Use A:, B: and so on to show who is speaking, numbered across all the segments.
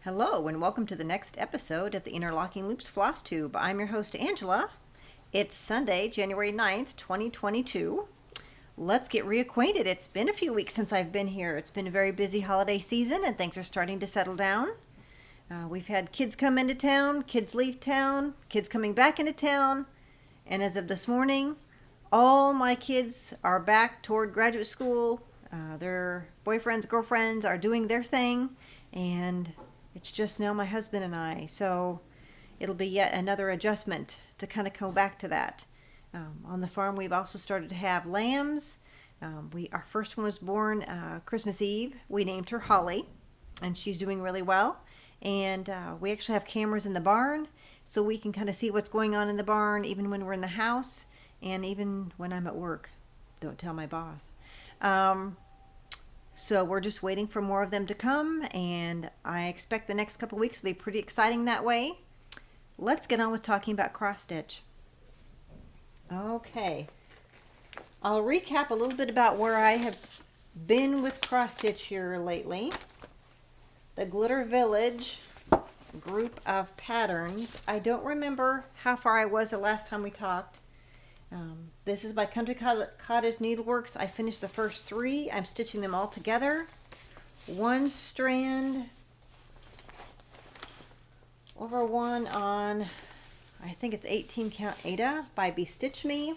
A: Hello and welcome to the next episode of the Interlocking Loops Flosstube. I'm your host Angela. It's Sunday, January 9th, 2022. Let's get reacquainted. It's been a few weeks since I've been here. It's been a very busy holiday season and things are starting to settle down. We've had kids come into town, kids leave town, kids coming back into town, and as of this morning, all my kids are back toward graduate school. Their boyfriends, girlfriends are doing their thing, and it's just now my husband and I, so it'll be yet another adjustment to kind of go back to that. On the farm, we've also started to have lambs. Our first one was born Christmas Eve. We named her Holly, and she's doing really well. And we actually have cameras in the barn, so we can kind of see what's going on in the barn, even when we're in the house, and even when I'm at work. Don't tell my boss. So we're just waiting for more of them to come, and I expect the next couple weeks will be pretty exciting that way. Let's get on with talking about cross stitch. Okay, I'll recap a little bit about where I have been with cross stitch here lately. The Glitter Village group of patterns. I don't remember how far I was the last time we talked. This is by Country Cottage Needleworks. I finished the first three. I'm stitching them all together. One strand over one on, I think it's 18 count Ada by Bestitch Me.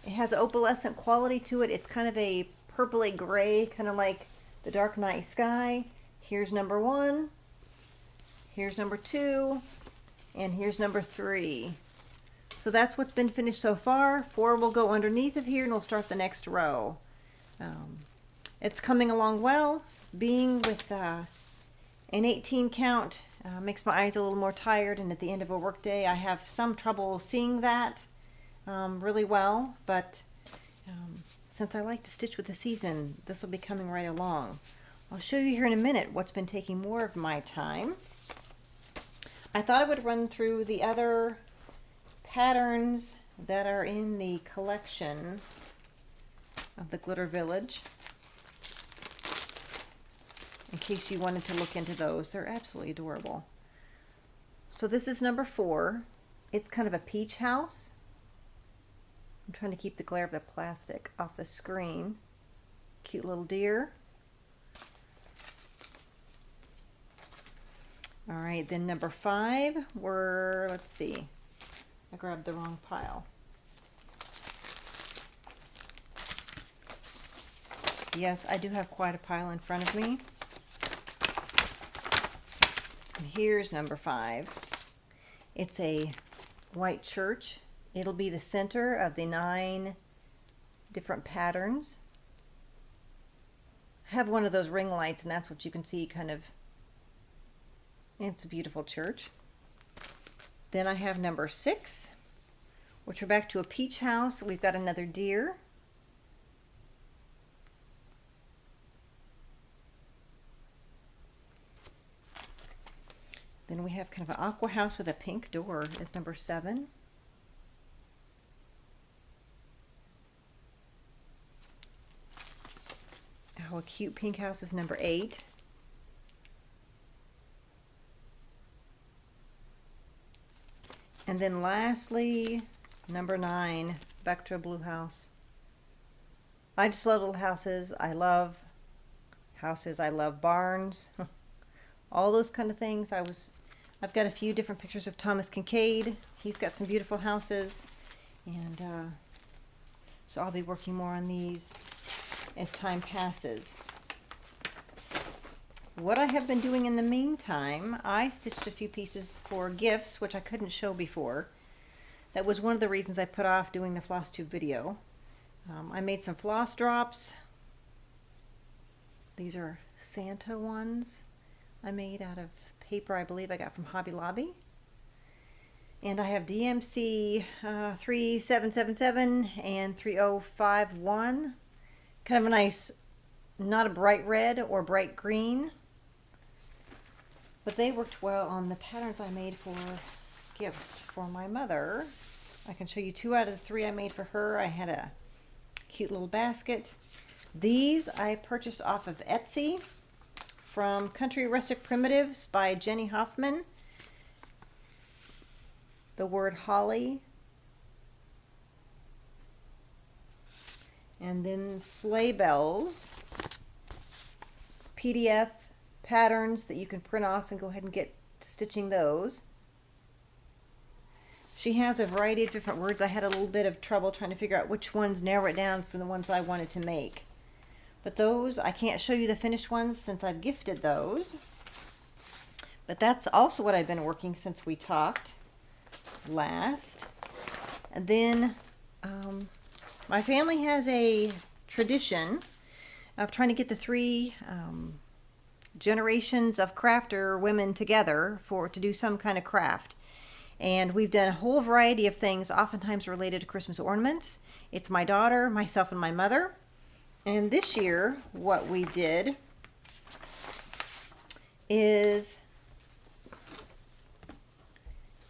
A: It has an opalescent quality to it. It's kind of a purpley gray, kind of like the Dark Night Sky. Here's number one, here's number two, and here's number three. So that's what's been finished so far. Four will go underneath of here and we'll start the next row. It's coming along well. Being with an 18 count makes my eyes a little more tired, and at the end of a work day I have some trouble seeing that really well, but since I like to stitch with the season, this will be coming right along. I'll show you here in a minute what's been taking more of my time. I thought I would run through the other patterns that are in the collection of the Glitter Village, in case you wanted to look into those. They're absolutely adorable. So this is number 4. It's kind of a peach house. I'm trying to keep the glare of the plastic off the screen. Cute little deer. All right, then number 5, let's see, I grabbed the wrong pile. Yes, I do have quite a pile in front of me. And here's number 5. It's a white church. It'll be the center of the 9 different patterns. I have one of those ring lights, and that's what you can see kind of. It's a beautiful church. Then I have number 6, which we're back to a peach house. We've got another deer. Then we have kind of an aqua house with a pink door is number 7. Oh, a cute pink house is number 8. And then lastly, number 9, back to a blue house. I just love little houses. I love houses. I love barns. All those kind of things. I've got a few different pictures of Thomas Kincaid. He's got some beautiful houses. And so I'll be working more on these as time passes. What I have been doing in the meantime, I stitched a few pieces for gifts, which I couldn't show before. That was one of the reasons I put off doing the Flosstube video. I made some Floss Drops. These are Santa ones I made out of paper I believe I got from Hobby Lobby. And I have DMC 3777 and 3051. Kind of a nice, not a bright red or bright green. But they worked well on the patterns I made for gifts for my mother. I can show you 2 out of the 3 I made for her. I had a cute little basket. These I purchased off of Etsy. from Country Rustic Primitives by Jenny Hoffman. The word holly. And then sleigh bells. PDF patterns that you can print off and go ahead and get to stitching those. She has a variety of different words. I had a little bit of trouble trying to figure out which ones, narrow it down from the ones I wanted to make. But those, I can't show you the finished ones since I've gifted those. But that's also what I've been working since we talked last. And then my family has a tradition of trying to get the three generations of crafter women together to do some kind of craft. And we've done a whole variety of things, oftentimes related to Christmas ornaments. It's my daughter, myself, and my mother. And this year, what we did is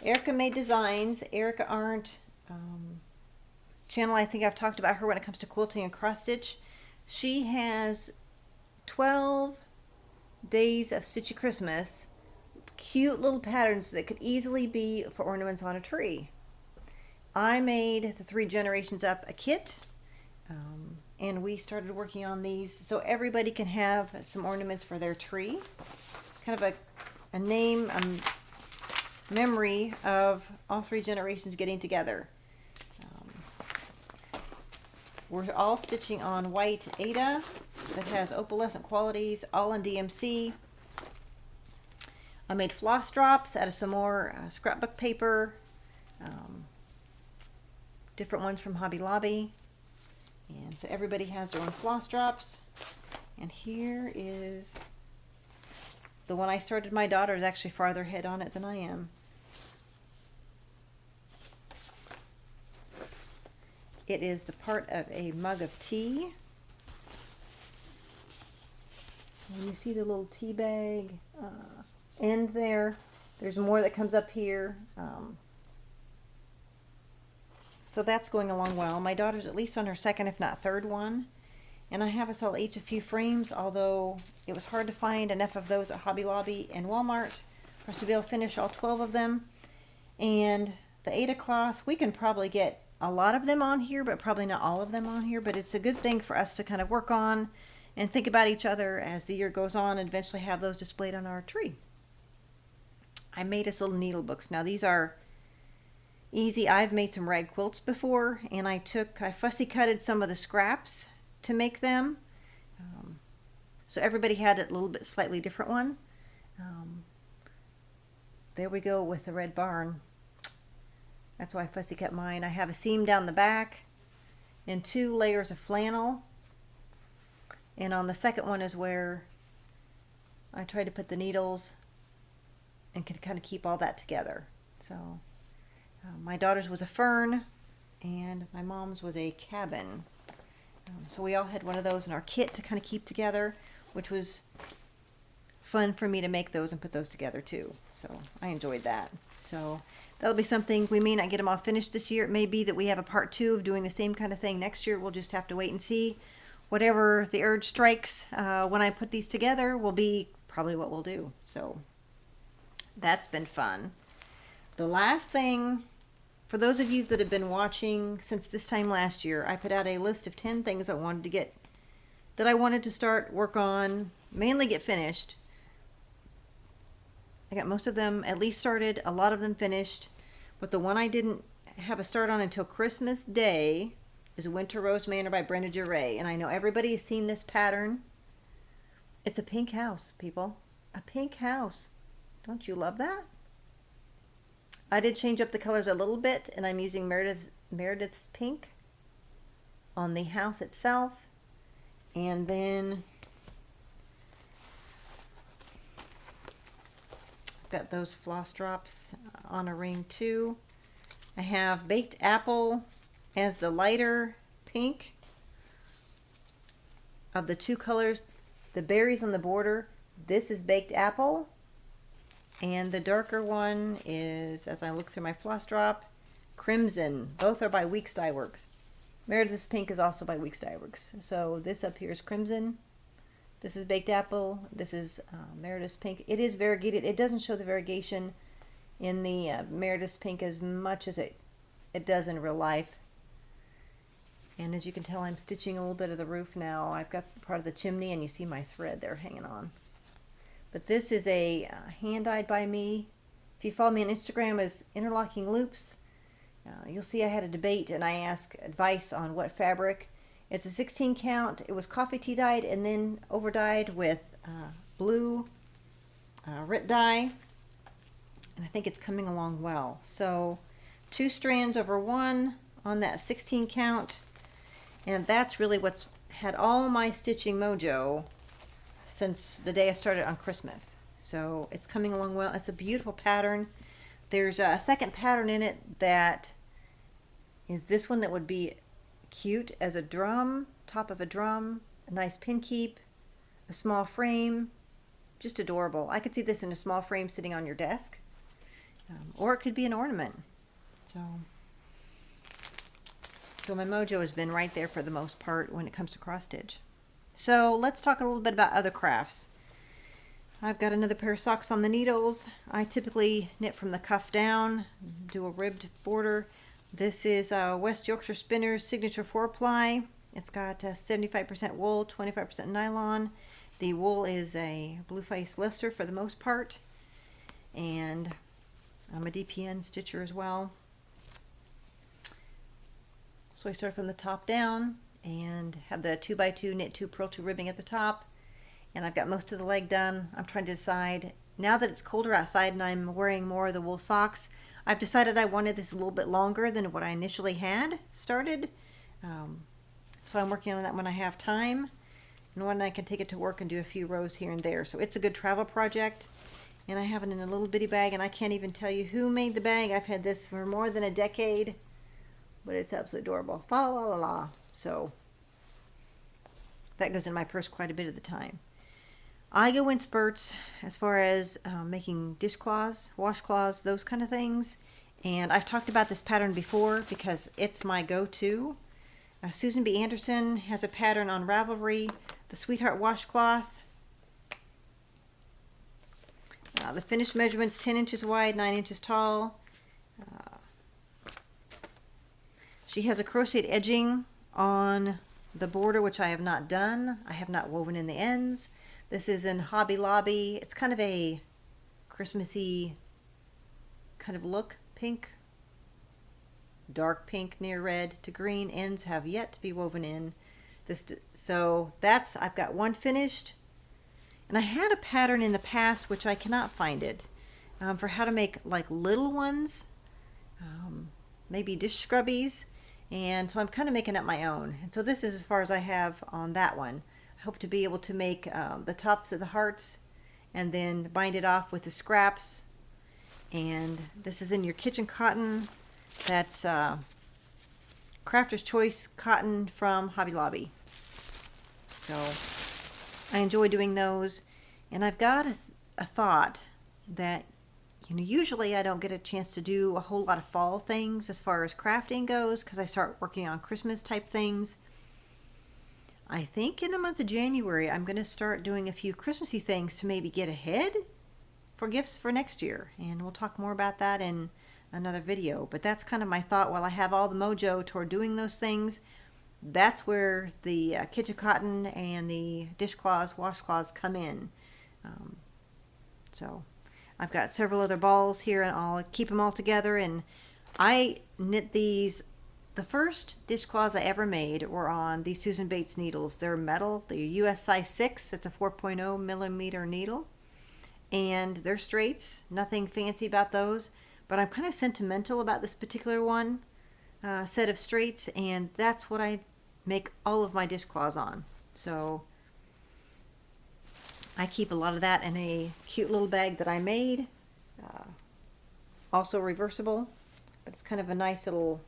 A: Erica made designs. Erica Arndt, channel, I think I've talked about her when it comes to quilting and cross stitch. She has 12 days of Stitchy Christmas, cute little patterns that could easily be for ornaments on a tree. I made the three generations up a kit, and we started working on these so everybody can have some ornaments for their tree. Kind of a name, memory of all three generations getting together. We're all stitching on white Aida that has opalescent qualities, all in DMC. I made floss drops out of some more scrapbook paper, different ones from Hobby Lobby. And so everybody has their own floss drops. And here is the one I started. My daughter is actually farther ahead on it than I am. It is the part of a mug of tea. And you see the little tea bag end there. There's more that comes up here. So that's going along well. My daughter's at least on her second, if not third one. And I have us all each a few frames, although it was hard to find enough of those at Hobby Lobby and Walmart for us to be able to finish all 12 of them. And the Aida cloth, we can probably get a lot of them on here, but probably not all of them on here. But it's a good thing for us to kind of work on and think about each other as the year goes on and eventually have those displayed on our tree. I made us little needle books. Now these are easy. I've made some rag quilts before, and I fussy cutted some of the scraps to make them. So everybody had a little bit slightly different one. There we go with the red barn. That's why I fussy cut mine. I have a seam down the back and 2 layers of flannel. And on the second one is where I tried to put the needles and can kind of keep all that together. So my daughter's was a fern and my mom's was a cabin. So we all had one of those in our kit to kind of keep together, which was fun for me to make those and put those together too. So I enjoyed that. So that'll be something. We may not get them all finished this year. It may be that we have a part 2 of doing the same kind of thing next year. We'll just have to wait and see. Whatever the urge strikes when I put these together will be probably what we'll do. So that's been fun. The last thing, for those of you that have been watching since this time last year, I put out a list of 10 things I wanted to get, that I wanted to start work on, mainly get finished. I got most of them at least started, a lot of them finished, but the one I didn't have a start on until Christmas Day is Winter Rose Manor by Brenda Duray. And I know everybody has seen this pattern. It's a pink house, people. A pink house. Don't you love that? I did change up the colors a little bit, and I'm using Meredith's pink on the house itself. And then I've got those floss drops on a ring too. I have Baked Apple as the lighter pink of the 2 colors. The berries on the border, this is Baked Apple. And the darker one is, as I look through my floss drop, Crimson. Both are by Weeks Dye Works. Meredith's pink is also by Weeks Dye Works. So this up here is Crimson. This is Baked Apple. This is Meredith's Pink. It is variegated. It doesn't show the variegation in the Meredith's Pink as much as it does in real life. And as you can tell, I'm stitching a little bit of the roof now. I've got part of the chimney, and you see my thread there hanging on. But this is a hand-dyed by me. If you follow me on Instagram as Interlocking Loops, you'll see I had a debate, and I asked advice on what fabric. It's a 16 count. It was coffee tea dyed and then over dyed with blue RIT dye. And I think it's coming along well. So 2 strands over 1 on that 16 count. And that's really what's had all my stitching mojo since the day I started on Christmas. So it's coming along well. It's a beautiful pattern. There's a second pattern in it that is this one that would be cute as a drum, top of a drum, a nice pin keep, a small frame, just adorable. I could see this in a small frame sitting on your desk, or it could be an ornament. So my mojo has been right there for the most part when it comes to cross stitch. So let's talk a little bit about other crafts. I've got another pair of socks on the needles. I typically knit from the cuff down, do a ribbed border. This is West Yorkshire Spinner's Signature 4-ply. It's got 75% wool, 25% nylon. The wool is a Blueface Leicester for the most part. And I'm a DPN stitcher as well. So I start from the top down and have the 2x2 knit 2 purl 2 ribbing at the top. And I've got most of the leg done. I'm trying to decide, now that it's colder outside and I'm wearing more of the wool socks, I've decided I wanted this a little bit longer than what I initially had started. So I'm working on that when I have time, and when I can take it to work and do a few rows here and there. So it's a good travel project, and I have it in a little bitty bag, and I can't even tell you who made the bag. I've had this for more than a decade, but it's absolutely adorable. Fa la la la. So that goes in my purse quite a bit of the time. I go in spurts as far as making dishcloths, washcloths, those kind of things. And I've talked about this pattern before because it's my go-to. Susan B. Anderson has a pattern on Ravelry, the Sweetheart washcloth. The finished measurement's 10 inches wide, 9 inches tall. She has a crocheted edging on the border, which I have not done. I have not woven in the ends. This is in Hobby Lobby. It's kind of a Christmassy kind of look. Pink, dark pink near red to green. Ends have yet to be woven in. So that's, I've got one finished. And I had a pattern in the past, which I cannot find it, for how to make like little ones, maybe dish scrubbies. And so I'm kind of making up my own. And so this is as far as I have on that one. Hope to be able to make the tops of the hearts and then bind it off with the scraps. And this is in your kitchen cotton. That's Crafter's Choice cotton from Hobby Lobby. So I enjoy doing those. And I've got a thought that, you know, usually I don't get a chance to do a whole lot of fall things as far as crafting goes because I start working on Christmas type things. I think in the month of January, I'm going to start doing a few Christmassy things to maybe get ahead for gifts for next year. And we'll talk more about that in another video. But that's kind of my thought while I have all the mojo toward doing those things. That's where the kitchen cotton and the dishcloths, washcloths come in. So I've got several other balls here and I'll keep them all together. And I knit these. The first dishcloths I ever made were on these Susan Bates needles. They're metal, the US size 6. It's a 4.0 millimeter needle. And they're straights. Nothing fancy about those. But I'm kind of sentimental about this particular one, set of straights. And that's what I make all of my dishcloths on. So I keep a lot of that in a cute little bag that I made. Also reversible. But it's kind of a nice little...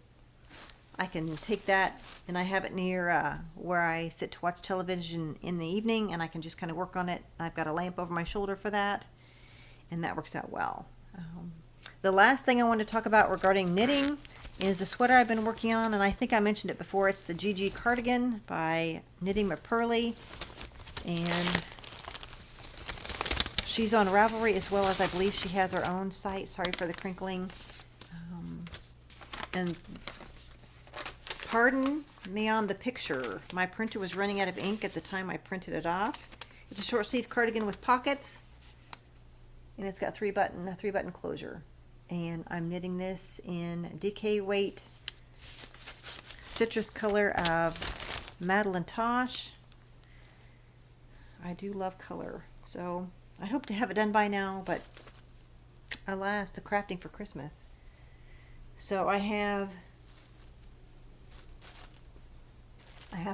A: I can take that and I have it near where I sit to watch television in the evening, and I can just kind of work on it. I've got a lamp over my shoulder for that, and that works out well. The last thing I want to talk about regarding knitting is the sweater I've been working on, and I think I mentioned it before. It's the GG cardigan by Knitting McPurley. And she's on Ravelry as well as I believe she has her own site. Sorry for the crinkling. And pardon me on the picture. My printer was running out of ink at the time I printed it off. It's a short sleeve cardigan with pockets. And it's got a three button closure. And I'm knitting this in DK weight citrus color of Madeline Tosh. I do love color, so I hope to have it done by now, but alas, the crafting for Christmas. So I have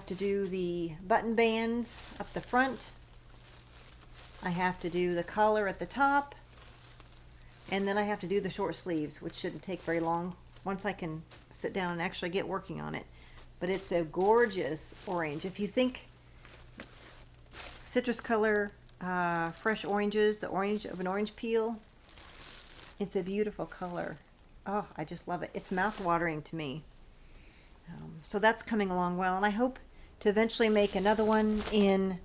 A: to do the button bands up the front. I have to do the collar at the top, and then I have to do the short sleeves, which shouldn't take very long once I can sit down and actually get working on it. But it's a gorgeous orange. If you think citrus color, fresh oranges, the orange of an orange peel, it's a beautiful color. Oh, I just love it. It's mouth-watering to me. So that's coming along well, and I hope to eventually make another one in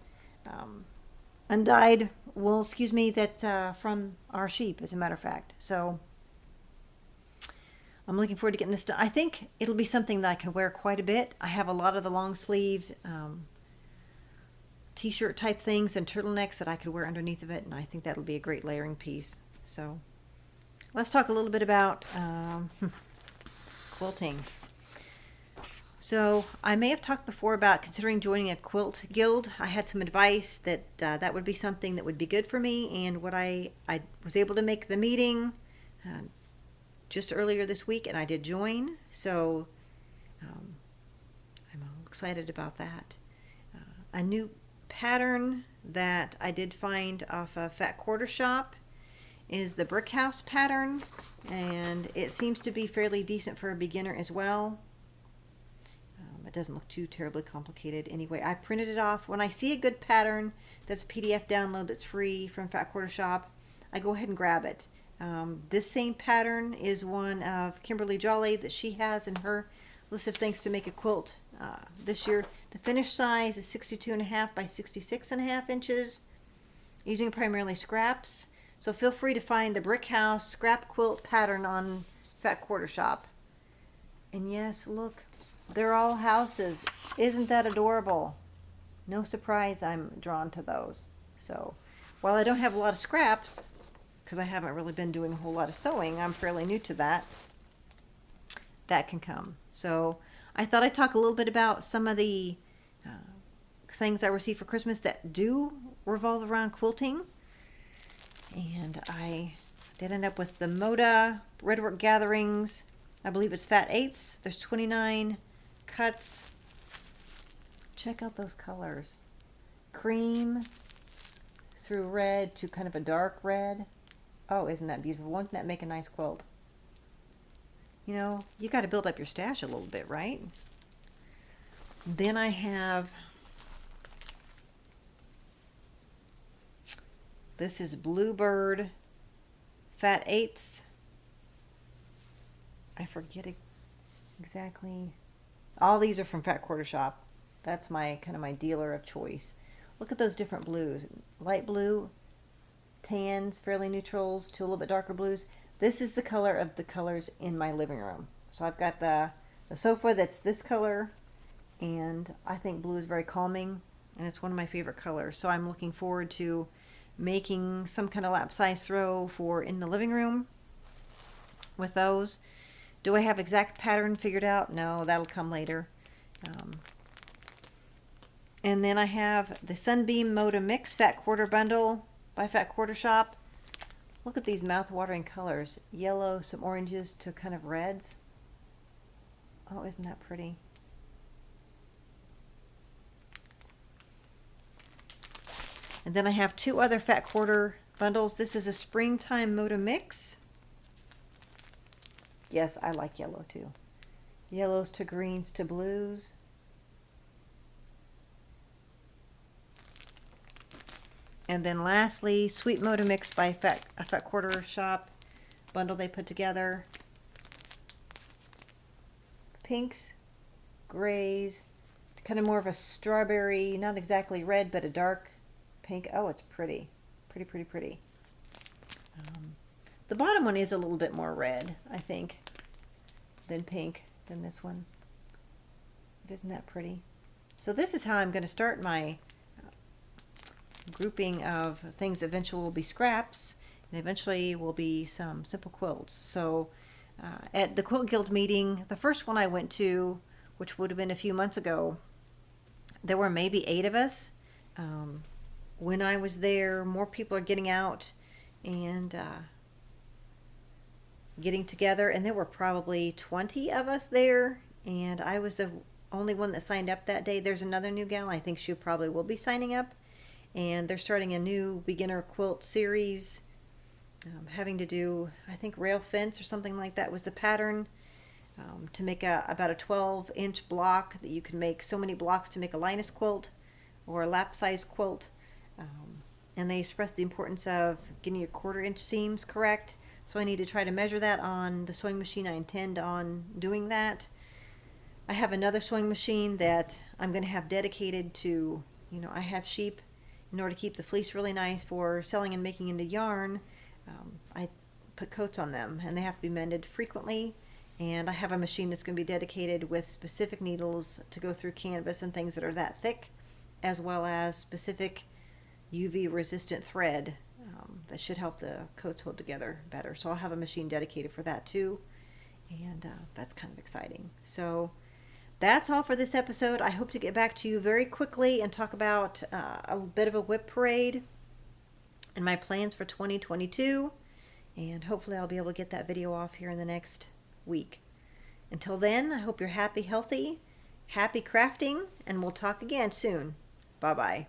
A: undyed wool, that's from our sheep, as a matter of fact. So I'm looking forward to getting this done. I think it'll be something that I can wear quite a bit. I have a lot of the long sleeve t-shirt type things and turtlenecks that I could wear underneath of it, and I think that'll be a great layering piece. So let's talk a little bit about quilting. So I may have talked before about considering joining a quilt guild. I had some advice that that would be something that would be good for me, and what I was able to make the meeting just earlier this week, and I did join. So I'm all excited about that. A new pattern that I did find off a Fat Quarter Shop is the Brick House pattern, and it seems to be fairly decent for a beginner as well. It doesn't look too terribly complicated. Anyway, I printed it off. When I see a good pattern that's a PDF download that's free from Fat Quarter Shop, I go ahead and grab it. This same pattern is one of Kimberly Jolly that she has in her list of things to make a quilt this year. The finished size is 62.5 by 66.5 inches, using primarily scraps. So feel free to find the Brick House scrap quilt pattern on Fat Quarter Shop. And yes, look, they're all houses. Isn't that adorable? No surprise I'm drawn to those. So while I don't have a lot of scraps, because I haven't really been doing a whole lot of sewing, I'm fairly new to that, that can come. So I thought I'd talk a little bit about some of the things I received for Christmas that do revolve around quilting. And I did end up with the Moda Redwood Gatherings. I believe it's Fat Eighths. There's 29 cuts. Check out those colors. Cream through red to kind of a dark red. Oh, isn't that beautiful? Won't that make a nice quilt? You know, you got to build up your stash a little bit, right? Then I have, this is Bluebird Fat Eighths. I forget exactly. All these are from Fat Quarter Shop. That's my kind of my dealer of choice. Look at those different blues. Light blue, tans, fairly neutrals, to a little bit darker blues. This is the color of the colors in my living room. So I've got the sofa that's this color, and I think blue is very calming, and it's one of my favorite colors. So I'm looking forward to making some kind of lap size throw for in the living room with those. Do I have exact pattern figured out? No, that'll come later. And then I have the Sunbeam Moda Mix Fat Quarter Bundle by Fat Quarter Shop. Look at these mouth-watering colors. Yellow, some oranges to kind of reds. Oh, isn't that pretty? And then I have two other Fat Quarter bundles. This is a Springtime Moda Mix. Yes, I like yellow too. Yellows to greens to blues. And then lastly, Sweet Moda Mix by a Fat Quarter Shop bundle they put together. Pinks, grays, kind of more of a strawberry, not exactly red, but a dark pink. Oh, it's pretty. Pretty, pretty, pretty. The bottom one is a little bit more red, I think, than pink, than this one. But isn't that pretty? So this is how I'm going to start my grouping of things that eventually will be scraps, and eventually will be some simple quilts. So at the Quilt Guild meeting, the first one I went to, which would have been a few months ago, there were maybe 8 of us. When I was there, more people are getting out and getting together, and there were probably 20 of us there, and I was the only one that signed up that day. There's another new gal, I think she probably will be signing up, and they're starting a new beginner quilt series, having to do, I think, rail fence or something like that was the pattern, to make about a 12-inch block that you can make so many blocks to make a Linus quilt or a lap size quilt. And they expressed the importance of getting your 1/4-inch seams correct. So I need to try to measure that on the sewing machine. I intend on doing that. I have another sewing machine that I'm going to have dedicated to, I have sheep. In order to keep the fleece really nice for selling and making into yarn, I put coats on them, and they have to be mended frequently. And I have a machine that's going to be dedicated with specific needles to go through canvas and things that are that thick, as well as specific UV resistant thread that should help the coats hold together better. So I'll have a machine dedicated for that too, and that's kind of exciting. So that's all for this episode. I hope to get back to you very quickly and talk about a bit of a whip parade and my plans for 2022, and hopefully I'll be able to get that video off here in the next week. Until then, I hope you're happy, healthy, happy crafting, and we'll talk again soon. Bye-bye.